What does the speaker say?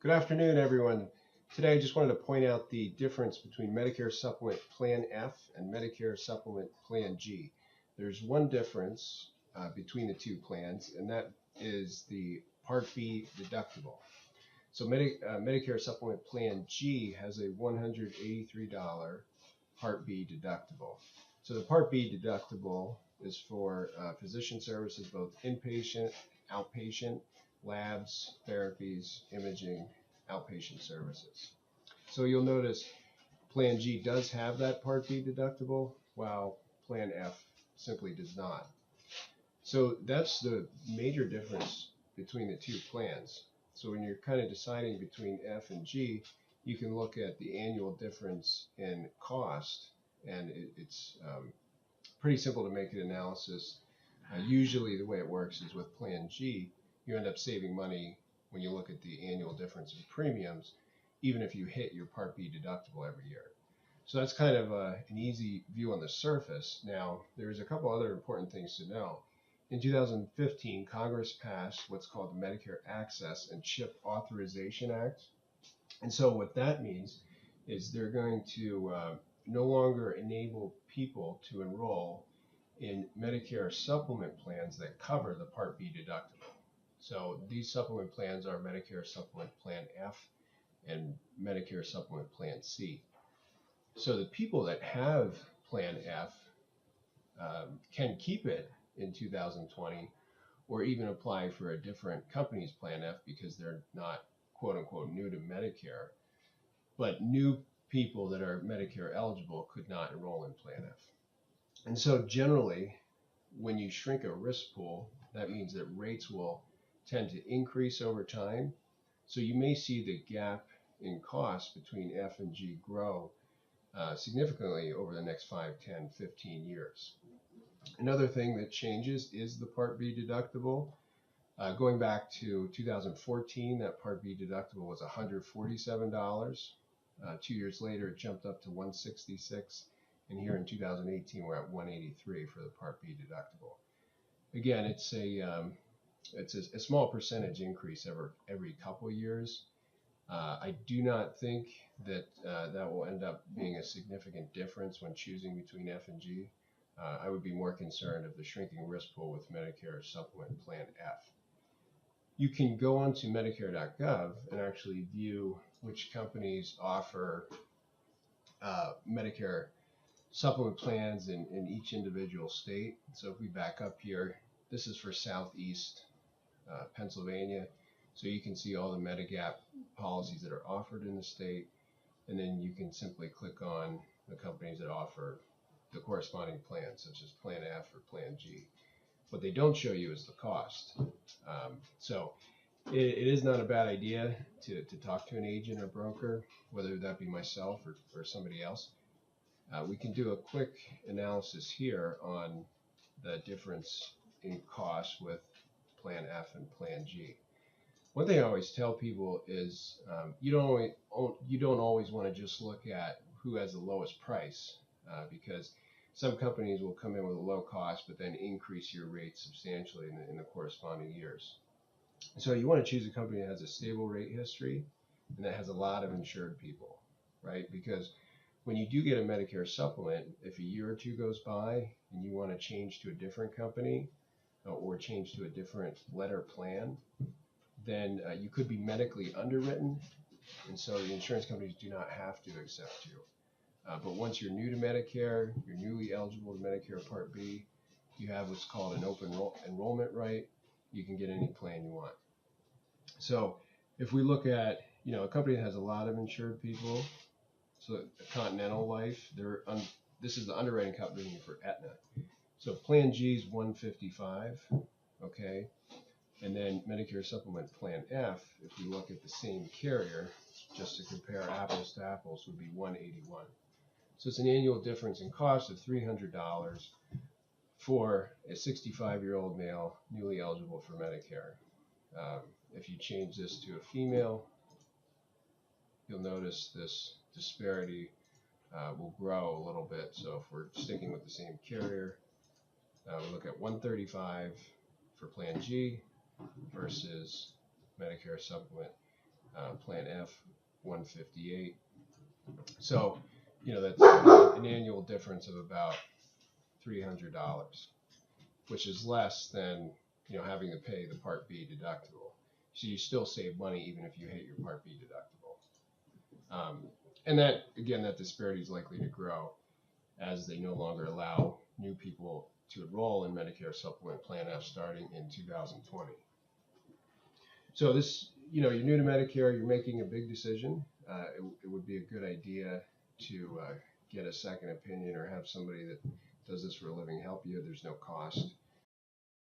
Good afternoon, everyone. Today, I just wanted to point out the difference between Medicare Supplement Plan F and Medicare Supplement Plan G. There's one difference between the two plans, and that is the Part B deductible. So Medicare Supplement Plan G has a $183 Part B deductible. So the Part B deductible is for physician services, both inpatient, outpatient, labs, therapies, imaging, outpatient services. So you'll notice Plan G does have that Part B deductible, while Plan F simply does not. So that's the major difference between the two plans. So when you're kind of deciding between F and G, you can look at the annual difference in cost, and it's pretty simple to make an analysis. Usually the way it works is with Plan G, you end up saving money when you look at the annual difference in premiums, even if you hit your Part B deductible every year. So that's kind of an easy view on the surface. Now, there's a couple other important things to know. In 2015, Congress passed what's called the Medicare Access and CHIP Authorization Act. And so what that means is they're going to no longer enable people to enroll in Medicare supplement plans that cover the Part B deductible. So these supplement plans are Medicare Supplement Plan F and Medicare Supplement Plan C. So the people that have Plan F can keep it in 2020 or even apply for a different company's Plan F because they're not quote unquote new to Medicare. But new people that are Medicare eligible could not enroll in Plan F. And so generally, when you shrink a risk pool, that means that rates will tend to increase over time. So you may see the gap in cost between F and G grow significantly over the next 5, 10, 15 years. Another thing that changes is the Part B deductible. Going back to 2014, that Part B deductible was $147. 2 years later, it jumped up to $166. And here in 2018, we're at $183 for the Part B deductible. Again, it's a small percentage increase every couple years. I do not think that that will end up being a significant difference when choosing between F and G. I would be more concerned of the shrinking risk pool with Medicare Supplement Plan F. You can go onto Medicare.gov and actually view which companies offer Medicare supplement plans in each individual state. So if we back up here, this is for Southeast Pennsylvania. So you can see all the Medigap policies that are offered in the state, and then you can simply click on the companies that offer the corresponding plans, such as Plan F or Plan G. What they don't show you is the cost. So it is not a bad idea to talk to an agent or broker, whether that be myself or somebody else. We can do a quick analysis here on the difference in cost with Plan F and Plan G. One thing I always tell people is you don't always want to just look at who has the lowest price because some companies will come in with a low cost but then increase your rate substantially in the corresponding years. So you want to choose a company that has a stable rate history and that has a lot of insured people, right? Because when you do get a Medicare supplement, if a year or two goes by and you want to change to a different company or change to a different letter plan, then you could be medically underwritten, and so the insurance companies do not have to accept you. But once you're new to Medicare, you're newly eligible to Medicare Part B, you have what's called an open enrollment right. You can get any plan you want. So if we look at a company that has a lot of insured people, so Continental Life, this is the underwriting company for Aetna. So Plan G is $155, okay? And then Medicare Supplement Plan F, if we look at the same carrier, just to compare apples to apples, would be $181. So it's an annual difference in cost of $300 for a 65-year-old male newly eligible for Medicare. If you change this to a female, you'll notice this disparity will grow a little bit. So if we're sticking with the same carrier, we look at $135 for Plan G versus Medicare Supplement Plan F, 158. So, that's an annual difference of about $300, which is less than, having to pay the Part B deductible. So you still save money even if you hit your Part B deductible. And that, again, that disparity is likely to grow as they no longer allow new people to enroll in Medicare Supplement Plan F starting in 2020. So this, you're new to Medicare, you're making a big decision. It would be a good idea to get a second opinion or have somebody that does this for a living help you. There's no cost.